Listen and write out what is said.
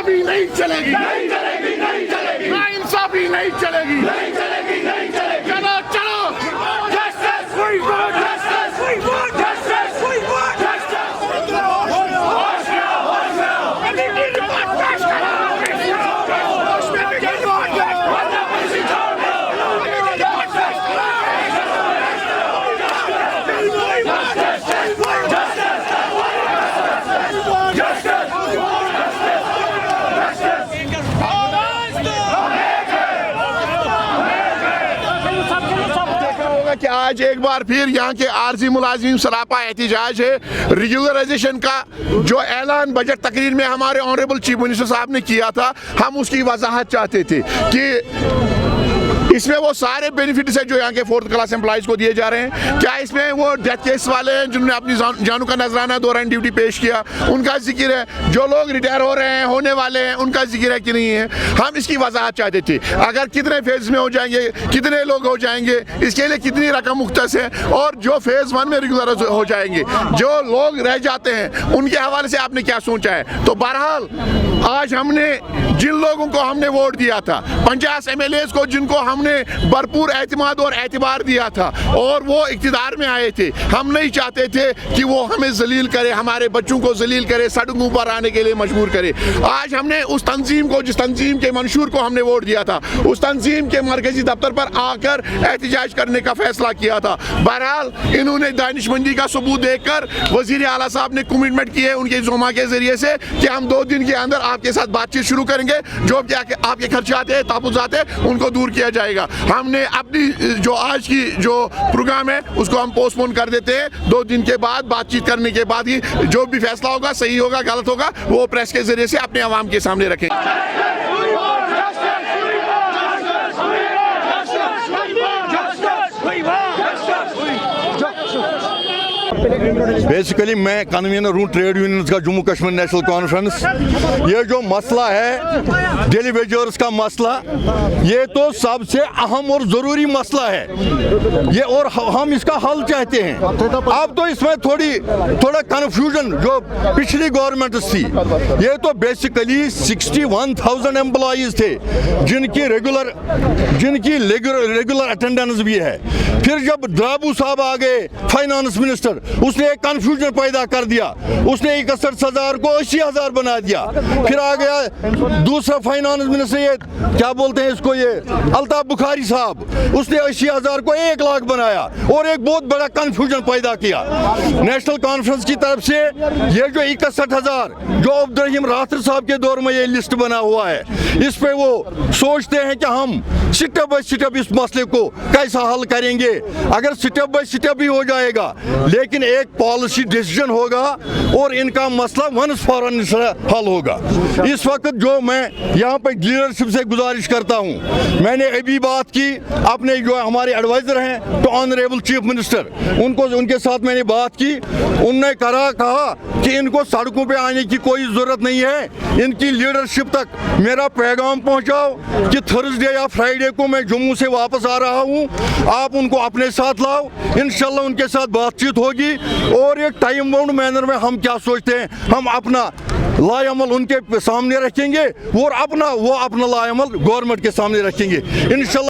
नाइंसाफी नहीं चलेगी, नहीं चलेगी, नहीं चलेगी, नाइंसाफी नहीं चलेगी, नहीं चलेगी, नहीं चलेगी। चलो चलो, justice we want, justice we want, justice we want, justice. होश में आओ, होश में आओ। कि आज एक बार फिर यहाँ के आर्जी मुलाजिम सरापा एहतिजाज है। रेगुलराइजेशन का जो ऐलान बजट तकरीर में हमारे ऑनरेबल चीफ मिनिस्टर साहब ने किया था, हम उसकी वजाहत चाहते थे कि इसमें वो सारे बेनिफिट्स हैं जो यहाँ के 4th क्लास एम्प्लॉइज को दिए जा रहे हैं। क्या इसमें वो डेथ केस वाले हैं जिन्होंने अपनी जानों का नजराना दौरान ड्यूटी पेश किया, उनका जिक्र है? जो लोग रिटायर हो रहे हैं, होने वाले हैं, उनका जिक्र है कि नहीं है? हम इसकी वजाहत चाहते थे। अगर कितने फेज में हो जाएंगे, कितने लोग हो जाएंगे, इसके लिए कितनी रकम मुख्तस है, और जो फेज 1 में रेगुलर हो जाएंगे, जो लोग रह जाते हैं, उनके हवाले से आपने क्या सोचा है? तो बहरहाल आज हमने जिन लोगों को हमने वोट दिया था, 50 MLAs को जिनको हमने भरपूर एतमाद और एतबार दिया था और वो इक़्तिदार में आए थे, हम नहीं चाहते थे कि वो हमें जलील करे, हमारे बच्चों को जलील करे, सड़कों पर आने के लिए मजबूर करे। आज हमने उस तंजीम को, जिस तंजीम के मंशूर को हमने वोट दिया था, उस तंजीम के मरकजी दफ्तर पर आकर एहतिजाज करने का फैसला किया था। बहरहाल इन्होंने दानिशमंदी का सबूत देखकर वज़ीर आला साहब ने कमिटमेंट की है उनके ज़ुमा के ज़रिए से कि हम 2 दिन के अंदर आपके साथ बातचीत शुरू करेंगे, जो भी आपके खर्चाते हैं, तहफ़्फ़ुज़ात हैं, उनको दूर किया जाएगा। हमने अपनी जो आज की जो प्रोग्राम है उसको हम पोस्टपोन कर देते हैं। 2 दिन के बाद बातचीत करने के बाद ही जो भी फैसला होगा, सही होगा, गलत होगा, वो प्रेस के जरिए से अपने आवाम के सामने रखें। बेसिकली मैं कन्वीनर हूँ ट्रेड यूनियंस का जम्मू कश्मीर नेशनल कॉन्फ्रेंस। ये जो मसला है डेली वेजर्स का मसला, ये तो सबसे अहम और ज़रूरी मसला है ये, और हम इसका हल चाहते हैं। अब तो इसमें थोड़ा कन्फ्यूजन जो पिछली गवर्नमेंट थी, ये तो बेसिकली 61,000 एम्प्लॉइज थे जिनकी रेगुलर अटेंडेंस भी है। फिर जब द्राबू साहब आ गए फाइनेंस मिनिस्टर, उसने एक कंफ्यूजन पैदा कर दिया, उसने 61,000 को 80,000 बना दिया। फिर आ गया दूसरा फाइनेंस मिनिस्टर, ये क्या बोलते हैं इसको, ये अल्ताफ बुखारी साहब, उसने 80,000 को 1 लाख बनाया और एक बहुत बड़ा कंफ्यूजन पैदा किया। नेशनल कॉन्फ्रेंस की तरफ से ये जो 61,000 जो अब्दुर्रहीम राठौर साहब के दौर में ये लिस्ट बना हुआ है, इस पे वो सोचते हैं कि हम स्टेप बाय स्टेप इस मसले को कैसा हल करेंगे। अगर स्टेप बाय स्टेप भी हो जाएगा, लेकिन एक पॉलिसी डिसीजन होगा और इनका मसला वंस फॉर ऑल हल होगा। इस वक्त जो मैं यहाँ पे लीडरशिप से गुजारिश करता हूँ, मैंने अभी बात की अपने जो हमारे एडवाइजर हैं तो ऑनरेबल चीफ मिनिस्टर, उनके साथ मैंने बात की। उनने कहा कि इनको सड़कों पे आने की कोई ज़रूरत नहीं है, इनकी लीडरशिप तक मेरा पैगाम पहुँचाओ कि थर्सडे या फ्राइडे को मैं जम्मू से वापस आ रहा हूँ, आप उनको अपने साथ लाओ, इंशाल्लाह उनके साथ बातचीत होगी और एक टाइम बाउंड मैनर में हम क्या सोचते हैं, हम अपना लाएअमल उनके सामने रखेंगे और वो अपना लाएअमल गवर्नमेंट के सामने रखेंगे इंशाल्लाह।